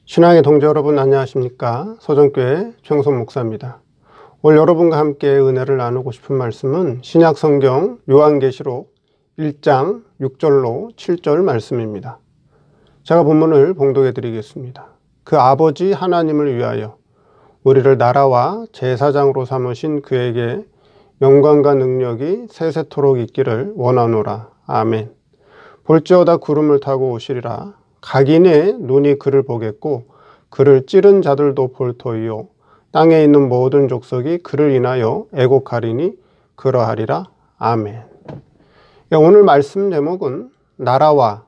신앙의 동지 여러분 안녕하십니까? 서정교회 최영선 목사입니다. 오늘 여러분과 함께 은혜를 나누고 싶은 말씀은 신약성경 요한계시록 1장 6절로 7절 말씀입니다. 제가 본문을 봉독해 드리겠습니다. 그 아버지 하나님을 위하여 우리를 나라와 제사장으로 삼으신 그에게 영광과 능력이 세세토록 있기를 원하노라. 아멘. 볼지어다 구름을 타고 오시리라. 각인의 눈이 그를 보겠고 그를 찌른 자들도 볼 터이요 땅에 있는 모든 족속이 그를 인하여 애곡하리니 그러하리라. 아멘. 오늘 말씀 제목은 나라와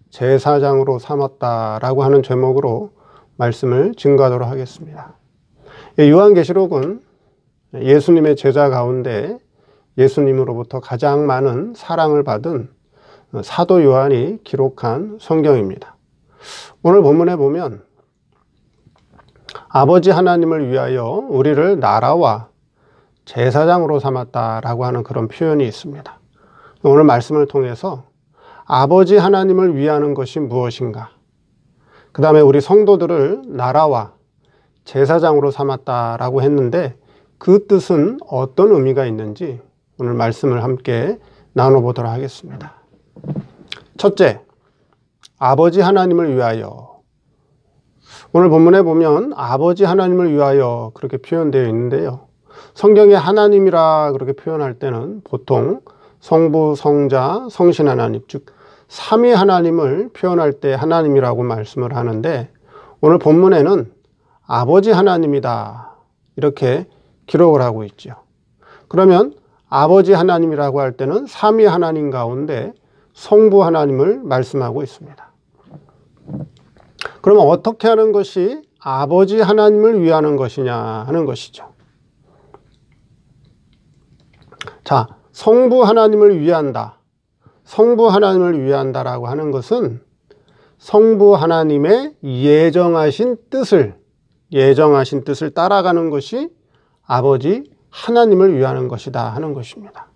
제사장으로 삼았다라고 하는 제목으로 말씀을 증거하도록 하겠습니다. 요한계시록은 예수님의 제자 가운데 예수님으로부터 가장 많은 사랑을 받은 사도 요한이 기록한 성경입니다. 오늘 본문에 보면 아버지 하나님을 위하여 우리를 나라와 제사장으로 삼았다라고 하는 그런 표현이 있습니다. 오늘 말씀을 통해서 아버지 하나님을 위하는 것이 무엇인가, 그 다음에 우리 성도들을 나라와 제사장으로 삼았다라고 했는데 그 뜻은 어떤 의미가 있는지 오늘 말씀을 함께 나눠보도록 하겠습니다. 첫째, 아버지 하나님을 위하여. 오늘 본문에 보면 아버지 하나님을 위하여 그렇게 표현되어 있는데요. 성경에 하나님이라 그렇게 표현할 때는 보통 성부, 성자, 성신 하나님, 즉 삼위 하나님을 표현할 때 하나님이라고 말씀을 하는데 오늘 본문에는 아버지 하나님이다 이렇게 기록을 하고 있죠. 그러면 아버지 하나님이라고 할 때는 삼위 하나님 가운데 성부 하나님을 말씀하고 있습니다. 그러면 어떻게 하는 것이 아버지 하나님을 위하는 것이냐 하는 것이죠. 자, 성부 하나님을 위한다. 성부 하나님을 위한다라고 하는 것은 성부 하나님의 예정하신 뜻을 따라가는 것이 아버지 하나님을 위하는 것이다 하는 것입니다.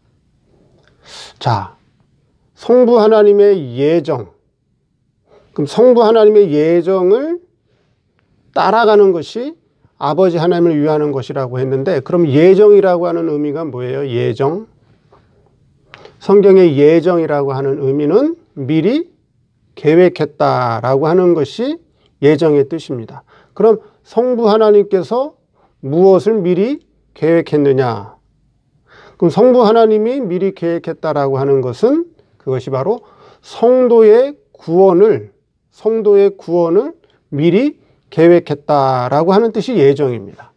자, 성부 하나님의 예정. 그럼 성부 하나님의 예정을 따라가는 것이 아버지 하나님을 위하는 것이라고 했는데, 그럼 예정이라고 하는 의미가 뭐예요? 예정. 성경의 예정이라고 하는 의미는 미리 계획했다라고 하는 것이 예정의 뜻입니다. 그럼 성부 하나님께서 무엇을 미리 계획했느냐? 그럼 성부 하나님이 미리 계획했다라고 하는 것은 그것이 바로 성도의 구원을 미리 계획했다라고 하는 뜻이 예정입니다.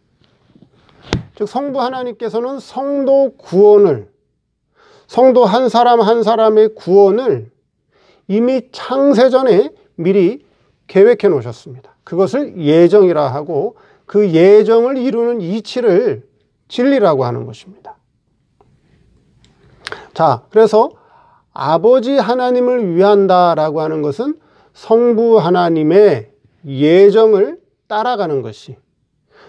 즉 성부 하나님께서는 성도 한 사람 한 사람의 구원을 이미 창세전에 미리 계획해 놓으셨습니다. 그것을 예정이라 하고 그 예정을 이루는 이치를 진리라고 하는 것입니다. 자, 그래서 아버지 하나님을 위한다라고 하는 것은 성부 하나님의 예정을 따라가는 것이,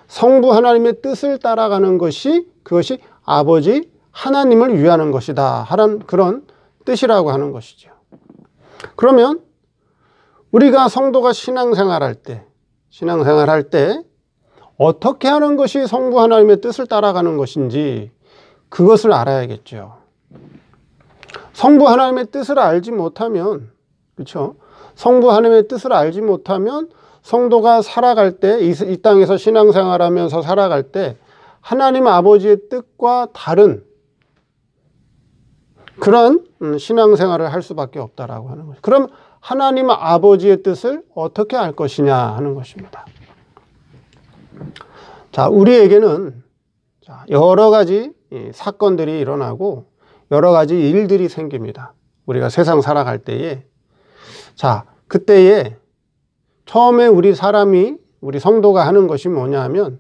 성부 하나님의 뜻을 따라가는 것이 그것이 아버지 하나님을 위하는 것이다 하는 그런 뜻이라고 하는 것이죠. 그러면 우리가 성도가 신앙생활할 때 어떻게 하는 것이 성부 하나님의 뜻을 따라가는 것인지 그것을 알아야겠죠. 성부 하나님의 뜻을 알지 못하면, 그렇죠? 성부 하나님의 뜻을 알지 못하면 성도가 살아갈 때, 이 땅에서 신앙생활하면서 살아갈 때 하나님 아버지의 뜻과 다른 그런 신앙생활을 할 수밖에 없다라고 하는 거죠. 그럼 하나님 아버지의 뜻을 어떻게 알 것이냐 하는 것입니다. 자, 우리에게는 여러 가지 사건들이 일어나고 여러 가지 일들이 생깁니다. 우리가 세상 살아갈 때에. 자, 그때에 처음에 우리 성도가 하는 것이 뭐냐 하면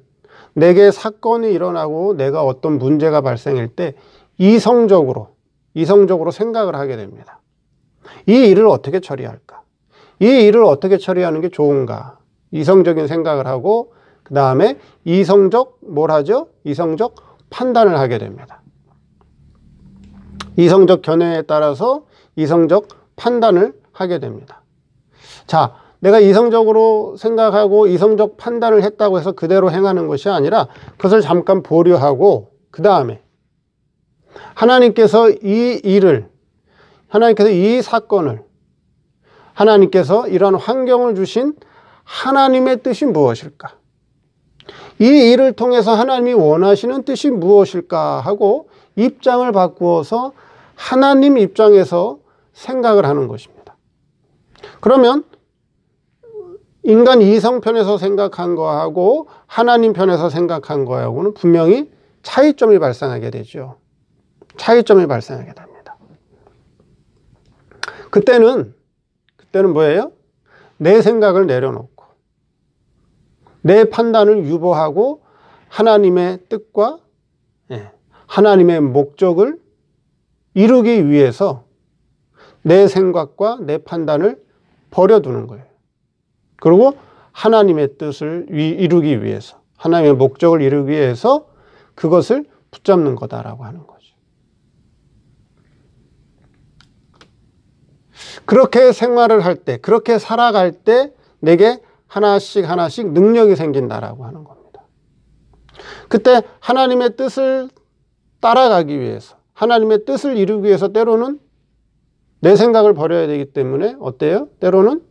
내게 사건이 일어나고 내가 어떤 문제가 발생할 때 이성적으로 생각을 하게 됩니다. 이 일을 어떻게 처리할까? 이 일을 어떻게 처리하는 게 좋은가? 이성적인 생각을 하고 그 다음에 이성적 판단을 하게 됩니다. 이성적 견해에 따라서 이성적 판단을 하게 됩니다. 자, 내가 이성적으로 생각하고 이성적 판단을 했다고 해서 그대로 행하는 것이 아니라 그것을 잠깐 보류하고 그 다음에 하나님께서 이 사건을, 하나님께서 이런 환경을 주신 하나님의 뜻이 무엇일까? 이 일을 통해서 하나님이 원하시는 뜻이 무엇일까 하고 입장을 바꾸어서 하나님 입장에서 생각을 하는 것입니다. 그러면 인간 이성 편에서 생각한 거하고 하나님 편에서 생각한 거하고는 분명히 차이점이 발생하게 되죠. 차이점이 발생하게 됩니다. 그때는 뭐예요? 내 생각을 내려놓고 내 판단을 유보하고 하나님의 뜻과 하나님의 목적을 이루기 위해서 내 생각과 내 판단을 버려두는 거예요. 그리고 하나님의 뜻을 이루기 위해서, 하나님의 목적을 이루기 위해서 그것을 붙잡는 거다라고 하는 거죠. 그렇게 생활을 할 때, 그렇게 살아갈 때 내게 하나씩 능력이 생긴다라고 하는 겁니다. 그때 하나님의 뜻을 따라가기 위해서, 하나님의 뜻을 이루기 위해서 때로는 내 생각을 버려야 되기 때문에 어때요? 때로는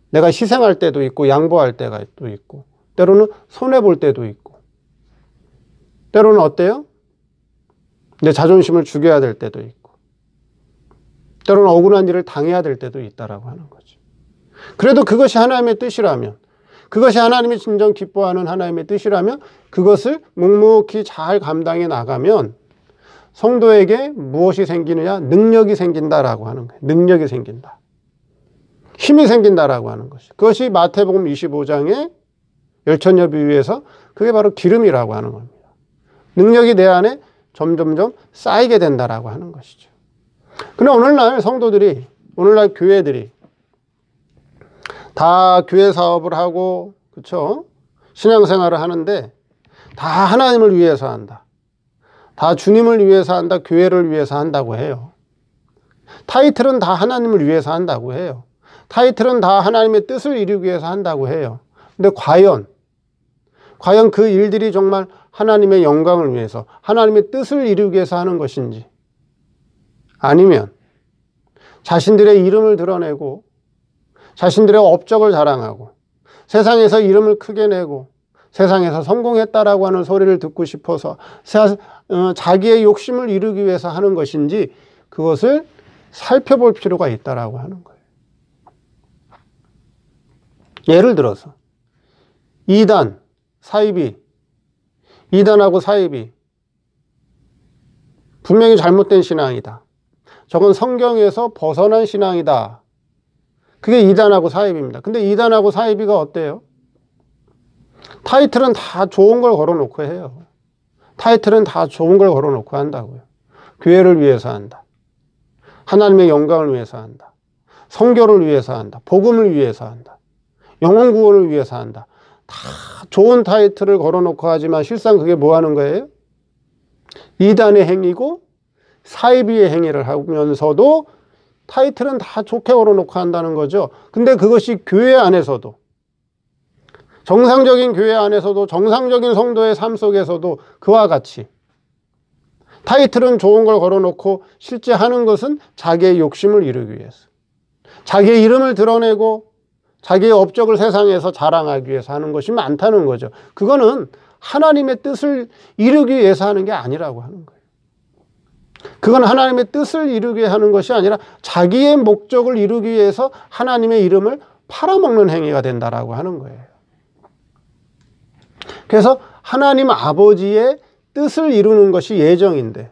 내가 희생할 때도 있고 양보할 때가 또 있고 때로는 손해볼 때도 있고 때로는 어때요? 내 자존심을 죽여야 될 때도 있고 때로는 억울한 일을 당해야 될 때도 있다라고 하는 거죠. 그래도 그것이 하나님의 뜻이라면, 그것이 하나님이 진정 기뻐하는 하나님의 뜻이라면 그것을 묵묵히 잘 감당해 나가면 성도에게 무엇이 생기느냐? 능력이 생긴다라고 하는 거예요. 능력이 생긴다. 힘이 생긴다라고 하는 것이. 그것이 마태복음 25장의 열천여 비유에서 그게 바로 기름이라고 하는 겁니다. 능력이 내 안에 점점점 쌓이게 된다라고 하는 것이죠. 그런데 오늘날 성도들이, 오늘날 교회들이 다 교회 사업을 하고, 그렇죠? 신앙생활을 하는데 다 하나님을 위해서 한다. 다 주님을 위해서 한다. 교회를 위해서 한다고 해요. 타이틀은 다 하나님을 위해서 한다고 해요. 타이틀은 다 하나님의 뜻을 이루기 위해서 한다고 해요. 근데 과연 그 일들이 정말 하나님의 영광을 위해서, 하나님의 뜻을 이루기 위해서 하는 것인지, 아니면 자신들의 이름을 드러내고 자신들의 업적을 자랑하고 세상에서 이름을 크게 내고 세상에서 성공했다라고 하는 소리를 듣고 싶어서 자기의 욕심을 이루기 위해서 하는 것인지 그것을 살펴볼 필요가 있다라고 하는 거예요. 예를 들어서 이단하고 사이비 분명히 잘못된 신앙이다. 저건 성경에서 벗어난 신앙이다. 그게 이단하고 사이비입니다. 근데 이단하고 사이비가 어때요? 타이틀은 다 좋은 걸 걸어놓고 해요. 타이틀은 다 좋은 걸 걸어놓고 한다고요. 교회를 위해서 한다. 하나님의 영광을 위해서 한다. 성교를 위해서 한다. 복음을 위해서 한다. 영혼 구원을 위해서 한다. 다 좋은 타이틀을 걸어놓고 하지만 실상 그게 뭐 하는 거예요? 이단의 행위고 사이비의 행위를 하면서도 타이틀은 다 좋게 걸어놓고 한다는 거죠. 근데 그것이 교회 안에서도, 정상적인 교회 안에서도, 정상적인 성도의 삶 속에서도 그와 같이 타이틀은 좋은 걸 걸어놓고 실제 하는 것은 자기의 욕심을 이루기 위해서, 자기의 이름을 드러내고 자기의 업적을 세상에서 자랑하기 위해서 하는 것이 많다는 거죠. 그거는 하나님의 뜻을 이루기 위해서 하는 게 아니라고 하는 거예요. 그건 하나님의 뜻을 이루게 하는 것이 아니라 자기의 목적을 이루기 위해서 하나님의 이름을 팔아먹는 행위가 된다라고 하는 거예요. 그래서 하나님 아버지의 뜻을 이루는 것이 예정인데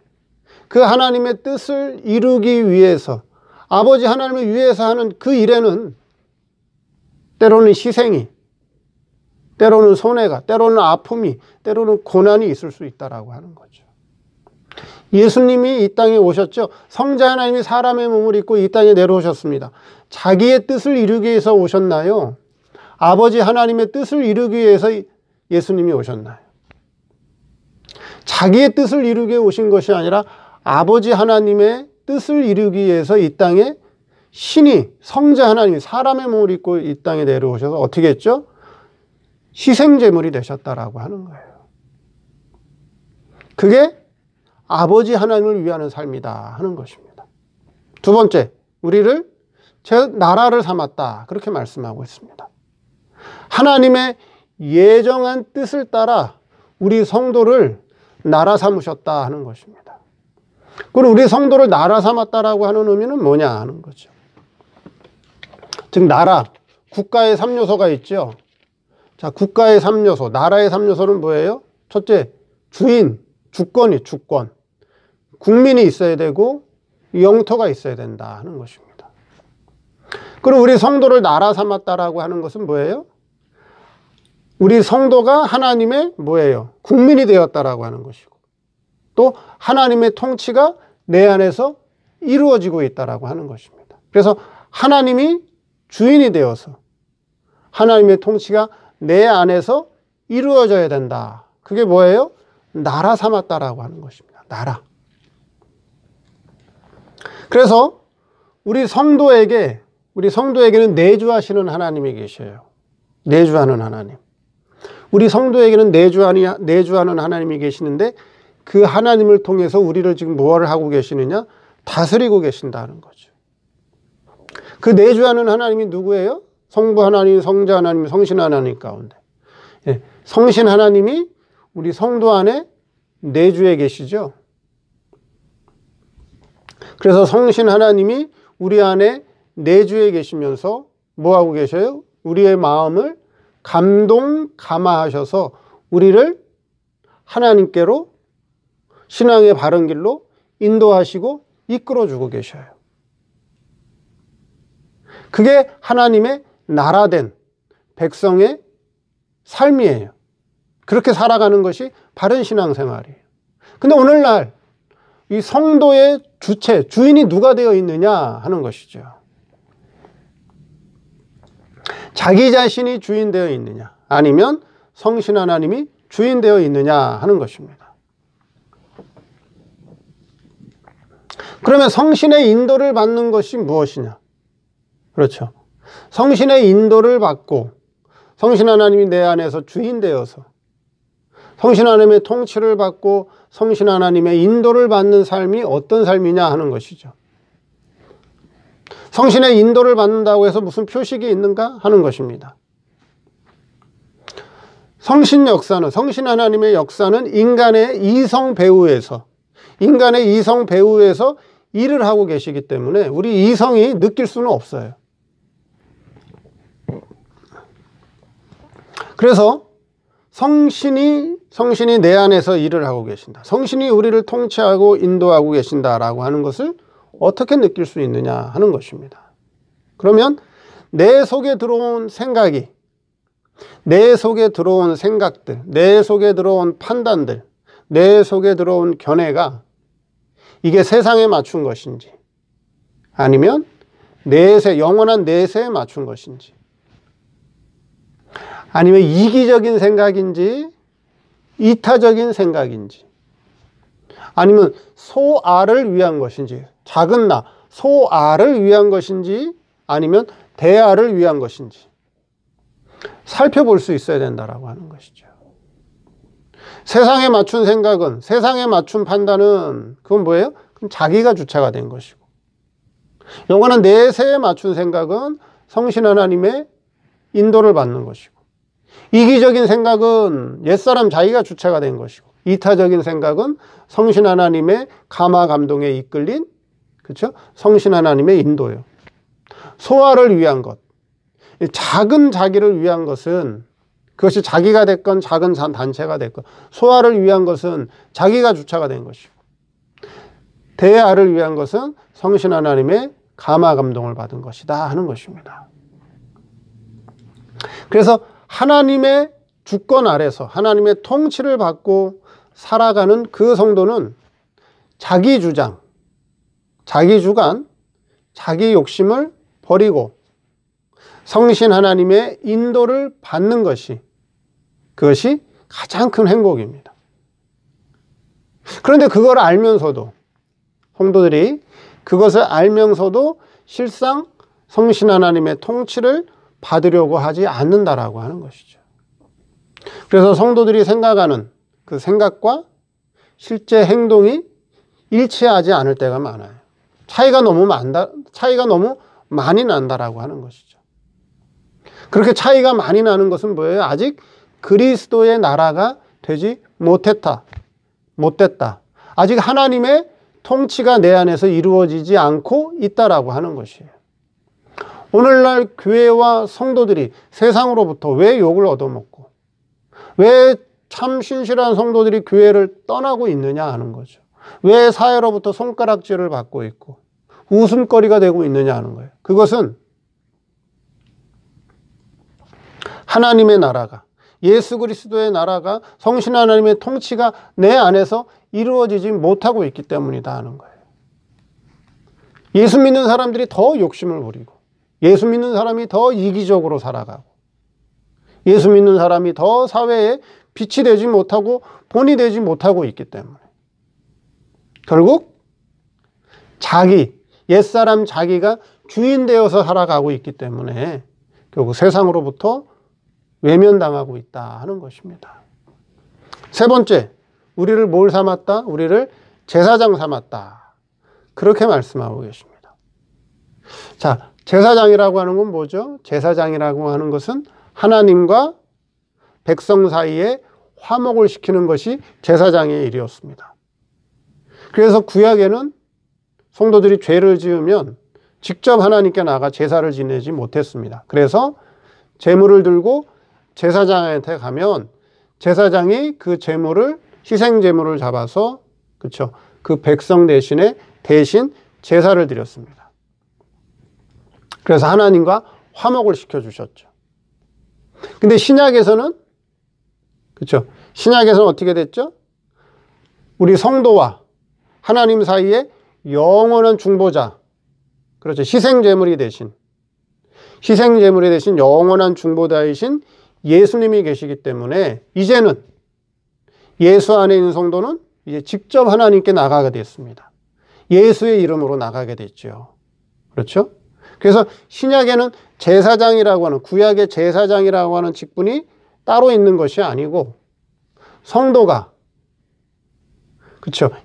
그 하나님의 뜻을 이루기 위해서 아버지 하나님을 위해서 하는 그 일에는 때로는 희생이, 때로는 손해가, 때로는 아픔이, 때로는 고난이 있을 수 있다라고 하는 거죠. 예수님이 이 땅에 오셨죠. 성자 하나님이 사람의 몸을 입고 이 땅에 내려오셨습니다. 자기의 뜻을 이루기 위해서 오셨나요? 아버지 하나님의 뜻을 이루기 위해서 예수님이 오셨나요? 자기의 뜻을 이루기 위해 오신 것이 아니라 아버지 하나님의 뜻을 이루기 위해서 이 땅에 신이, 성자 하나님이 사람의 몸을 입고 이 땅에 내려오셔서 어떻게 했죠? 희생제물이 되셨다라고 하는 거예요. 그게 아버지 하나님을 위하는 삶이다 하는 것입니다. 두 번째, 우리를 제 나라를 삼았다 그렇게 말씀하고 있습니다. 하나님의 예정한 뜻을 따라 우리 성도를 나라 삼으셨다 하는 것입니다. 그럼 우리 성도를 나라 삼았다라고 하는 의미는 뭐냐 하는 거죠. 즉 나라, 국가의 3요소가 있죠. 자, 국가의 3요소, 나라의 3요소는 뭐예요? 첫째, 주인, 주권. 국민이 있어야 되고 영토가 있어야 된다 하는 것입니다. 그리고 우리 성도를 나라 삼았다라고 하는 것은 뭐예요? 우리 성도가 하나님의 뭐예요? 국민이 되었다라고 하는 것이고, 또 하나님의 통치가 내 안에서 이루어지고 있다라고 하는 것입니다. 그래서 하나님이 주인이 되어서 하나님의 통치가 내 안에서 이루어져야 된다. 그게 뭐예요? 나라 삼았다라고 하는 것입니다. 나라. 그래서 우리 성도에게는 내주하시는 하나님이 계셔요. 내주하는 하나님. 우리 성도에게는 내주하는 하나님이 계시는데 그 하나님을 통해서 우리를 지금 무엇을 하고 계시느냐? 다스리고 계신다는 거죠. 그 내주하는 하나님이 누구예요? 성부 하나님, 성자 하나님, 성신 하나님 가운데. 예, 성신 하나님이 우리 성도 안에 내주에 계시죠. 그래서 성신 하나님이 우리 안에 내주에 계시면서 뭐하고 계셔요? 우리의 마음을 감화하셔서 우리를 하나님께로 신앙의 바른 길로 인도하시고 이끌어주고 계셔요. 그게 하나님의 나라된 백성의 삶이에요. 그렇게 살아가는 것이 바른 신앙생활이에요. 근데 오늘날 이 성도의 주체, 주인이 누가 되어 있느냐 하는 것이죠. 자기 자신이 주인 되어 있느냐, 아니면 성신 하나님이 주인 되어 있느냐 하는 것입니다. 그러면 성신의 인도를 받는 것이 무엇이냐? 그렇죠. 성신의 인도를 받고 성신 하나님이 내 안에서 주인 되어서 성신 하나님의 통치를 받고 성신 하나님의 인도를 받는 삶이 어떤 삶이냐 하는 것이죠. 성신의 인도를 받는다고 해서 무슨 표식이 있는가 하는 것입니다. 성신 하나님의 역사는 인간의 이성 배후에서 일을 하고 계시기 때문에 우리 이성이 느낄 수는 없어요. 그래서 성신이 내 안에서 일을 하고 계신다. 성신이 우리를 통치하고 인도하고 계신다라고 하는 것을 어떻게 느낄 수 있느냐 하는 것입니다. 그러면 내 속에 들어온 생각이, 내 속에 들어온 생각들, 내 속에 들어온 판단들, 내 속에 들어온 견해가 이게 세상에 맞춘 것인지 아니면 영원한 내세에 맞춘 것인지, 아니면 이기적인 생각인지 이타적인 생각인지, 아니면 소아를 위한 것인지, 작은 나, 소아를 위한 것인지 아니면 대아를 위한 것인지 살펴볼 수 있어야 된다라고 하는 것이죠. 세상에 맞춘 생각은, 세상에 맞춘 판단은 그건 뭐예요? 그럼 자기가 주체가 된 것이고, 영원한 내세에 맞춘 생각은 성신 하나님의 인도를 받는 것이고, 이기적인 생각은 옛사람 자기가 주체가 된 것이고, 이타적인 생각은 성신 하나님의 감화 감동에 이끌린, 그렇죠? 성신 하나님의 인도요. 소아를 위한 것, 작은 자기를 위한 것은, 그것이 자기가 됐건 작은 단체가 됐건, 소아를 위한 것은 자기가 주체가 된 것이고, 대아를 위한 것은 성신 하나님의 감화 감동을 받은 것이다 하는 것입니다. 그래서 하나님의 주권 아래서 하나님의 통치를 받고 살아가는 그 성도는 자기 주장, 자기 주관, 자기 욕심을 버리고 성신 하나님의 인도를 받는 것이, 그것이 가장 큰 행복입니다. 그런데 그걸 알면서도, 성도들이 그것을 알면서도 실상 성신 하나님의 통치를 받으려고 하지 않는다라고 하는 것이죠. 그래서 성도들이 생각하는 그 생각과 실제 행동이 일치하지 않을 때가 많아요. 차이가 너무 많이 난다라고 하는 것이죠. 그렇게 차이가 많이 나는 것은 뭐예요? 아직 그리스도의 나라가 되지 못됐다. 아직 하나님의 통치가 내 안에서 이루어지지 않고 있다라고 하는 것이에요. 오늘날 교회와 성도들이 세상으로부터 왜 욕을 얻어먹고 왜 참 신실한 성도들이 교회를 떠나고 있느냐 하는 거죠. 왜 사회로부터 손가락질을 받고 있고 웃음거리가 되고 있느냐 하는 거예요. 그것은 하나님의 나라가, 예수 그리스도의 나라가, 성신 하나님의 통치가 내 안에서 이루어지지 못하고 있기 때문이다 하는 거예요. 예수 믿는 사람들이 더 욕심을 부리고 예수 믿는 사람이 더 이기적으로 살아가고 예수 믿는 사람이 더 사회에 빛이 되지 못하고 본이 되지 못하고 있기 때문에 결국 옛사람 자기가 주인 되어서 살아가고 있기 때문에 결국 세상으로부터 외면당하고 있다 하는 것입니다. 세 번째, 우리를 뭘 삼았다? 우리를 제사장 삼았다. 그렇게 말씀하고 계십니다. 자, 제사장이라고 하는 건 뭐죠? 제사장이라고 하는 것은 하나님과 백성 사이에 화목을 시키는 것이 제사장의 일이었습니다. 그래서 구약에는 성도들이 죄를 지으면 직접 하나님께 나가 제사를 지내지 못했습니다. 그래서 제물을 들고 제사장한테 가면 제사장이 그 제물을 희생 제물을 잡아서 그 백성 대신 제사를 드렸습니다. 그래서 하나님과 화목을 시켜 주셨죠. 근데 신약에서는 신약에서는 어떻게 됐죠? 우리 성도와 하나님 사이에 영원한 중보자, 희생 제물이 대신 영원한 중보자이신 예수님이 계시기 때문에 이제는 예수 안에 있는 성도는 이제 직접 하나님께 나가게 됐습니다. 예수의 이름으로 나가게 됐죠. 그렇죠? 그래서 신약에는 제사장이라고 하는, 구약의 제사장이라고 하는 직분이 따로 있는 것이 아니고 성도가,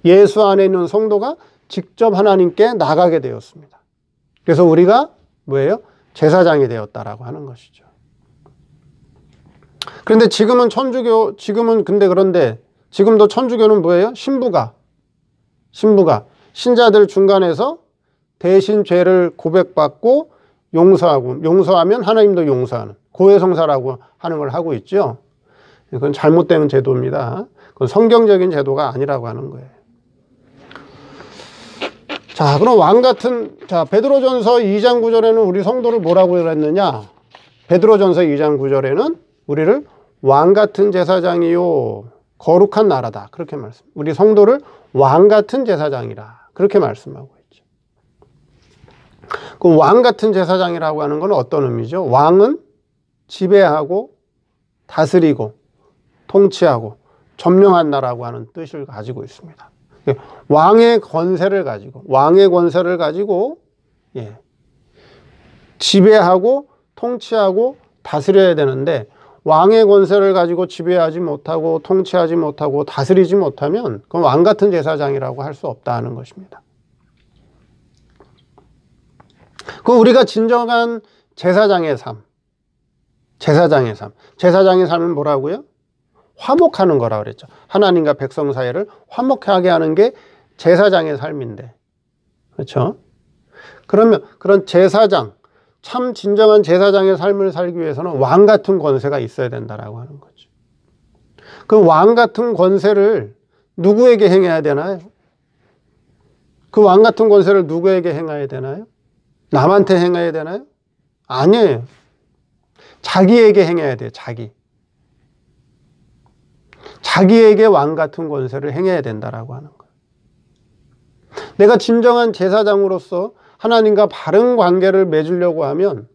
예수 안에 있는 성도가 직접 하나님께 나가게 되었습니다. 그래서 우리가 뭐예요? 제사장이 되었다라고 하는 것이죠. 그런데 지금도 천주교는 뭐예요? 신부가 신자들 중간에서 대신 죄를 고백받고 용서하면 하나님도 용서하는 고해성사라고 하는 걸 하고 있죠. 그건 잘못된 제도입니다. 그건 성경적인 제도가 아니라고 하는 거예요. 자, 그럼 베드로전서 2장 9절에는 우리 성도를 뭐라고 그랬느냐? 베드로전서 2장 9절에는 우리를 왕같은 제사장이요 거룩한 나라다. 그렇게 우리 성도를 왕같은 제사장이라. 그렇게 말씀하고 있죠. 그 왕같은 제사장이라고 하는 건 어떤 의미죠? 왕은 지배하고 다스리고 통치하고 점령한다라고 하는 뜻을 가지고 있습니다. 왕의 권세를 가지고 지배하고 통치하고 다스려야 되는데 왕의 권세를 가지고 지배하지 못하고 통치하지 못하고 다스리지 못하면 그건 왕 같은 제사장이라고 할 수 없다는 것입니다. 그 우리가 진정한 제사장의 삶은 뭐라고요? 화목하는 거라 그랬죠. 하나님과 백성 사이를 화목하게 하는 게 제사장의 삶인데, 그렇죠? 그러면 그런 참 진정한 제사장의 삶을 살기 위해서는 왕 같은 권세가 있어야 된다라고 하는 거죠. 그 왕 같은 권세를 누구에게 행해야 되나요? 그 왕 같은 권세를 누구에게 행해야 되나요? 남한테 행해야 되나요? 아니에요. 자기에게 행해야 돼요. 자기에게 왕 같은 권세를 행해야 된다라고 하는 거예요. 내가 진정한 제사장으로서 하나님과 바른 관계를 맺으려고 하면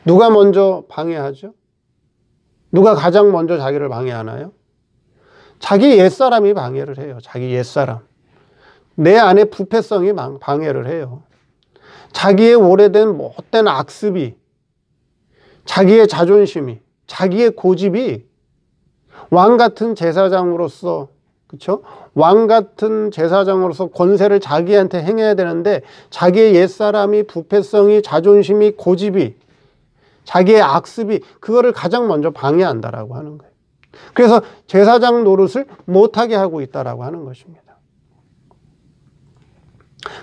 누가 먼저 방해하죠? 누가 가장 먼저 자기를 방해하나요? 자기 옛사람이 방해를 해요. 자기 옛사람. 내 안에 부패성이 방해를 해요. 자기의 오래된 못된 악습이, 자기의 자존심이, 자기의 고집이 왕 같은 제사장으로서, 그렇죠? 왕 같은 제사장으로서 권세를 자기한테 행해야 되는데 자기의 옛사람이, 부패성이, 자존심이, 고집이, 자기의 악습이 그거를 가장 먼저 방해한다라고 하는 거예요. 그래서 제사장 노릇을 못하게 하고 있다라고 하는 것입니다.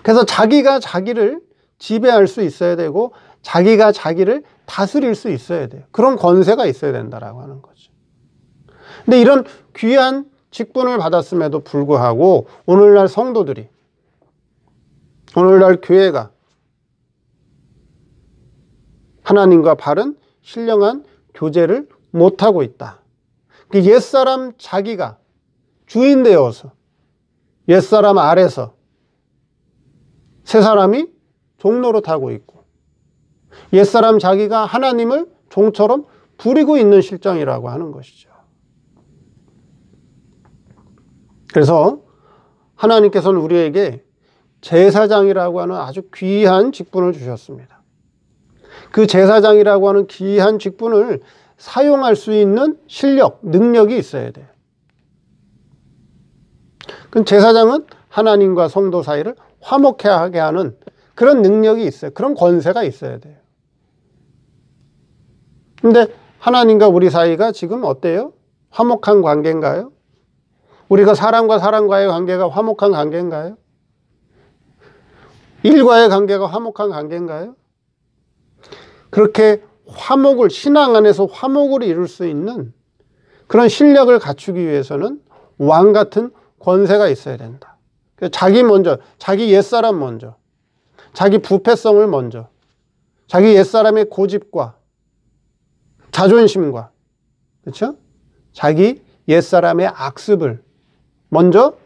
그래서 자기가 자기를 지배할 수 있어야 되고 자기가 자기를 다스릴 수 있어야 돼요. 그런 권세가 있어야 된다라고 하는 거죠. 근데 이런 귀한 직분을 받았음에도 불구하고 오늘날 성도들이, 오늘날 교회가 하나님과 바른 신령한 교제를 못하고 있다. 옛사람 자기가 주인 되어서 옛사람 아래서 새사람이 종노릇하고 있고 옛사람 자기가 하나님을 종처럼 부리고 있는 실정이라고 하는 것이죠. 그래서 하나님께서는 우리에게 제사장이라고 하는 아주 귀한 직분을 주셨습니다. 그 제사장이라고 하는 귀한 직분을 사용할 수 있는 실력, 능력이 있어야 돼요. 그 제사장은 하나님과 성도 사이를 화목하게 하는 그런 능력이 있어요. 그런 권세가 있어야 돼요. 근데 하나님과 우리 사이가 지금 어때요? 화목한 관계인가요? 우리가 사람과 사람과의 관계가 화목한 관계인가요? 일과의 관계가 화목한 관계인가요? 그렇게 화목을, 신앙 안에서 화목을 이룰 수 있는 그런 실력을 갖추기 위해서는 왕 같은 권세가 있어야 된다. 자기 먼저, 자기 옛사람 먼저, 자기 부패성을 먼저, 자기 옛사람의 고집과 자존심과, 그렇죠? 자기 옛사람의 악습을 먼저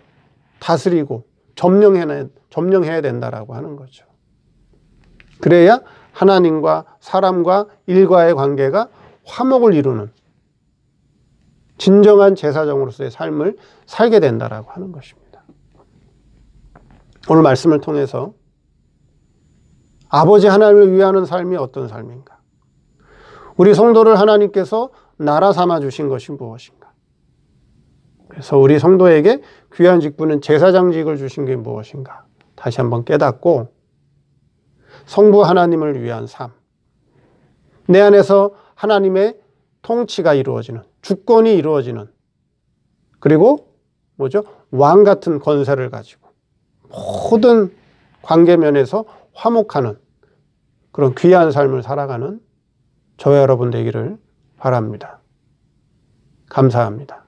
다스리고 점령해야 된다라고 하는 거죠. 그래야 하나님과 사람과 일과의 관계가 화목을 이루는 진정한 제사장으로서의 삶을 살게 된다라고 하는 것입니다. 오늘 말씀을 통해서 아버지 하나님을 위하는 삶이 어떤 삶인가? 우리 성도를 하나님께서 나라 삼아 주신 것이 무엇인가? 그래서 우리 성도에게 귀한 직분은 제사장직을 주신 게 무엇인가? 다시 한번 깨닫고 성부 하나님을 위한 삶, 내 안에서 하나님의 통치가 이루어지는, 주권이 이루어지는, 그리고 뭐죠? 왕 같은 권세를 가지고 모든 관계면에서 화목하는 그런 귀한 삶을 살아가는 저와 여러분 되기를 바랍니다. 감사합니다.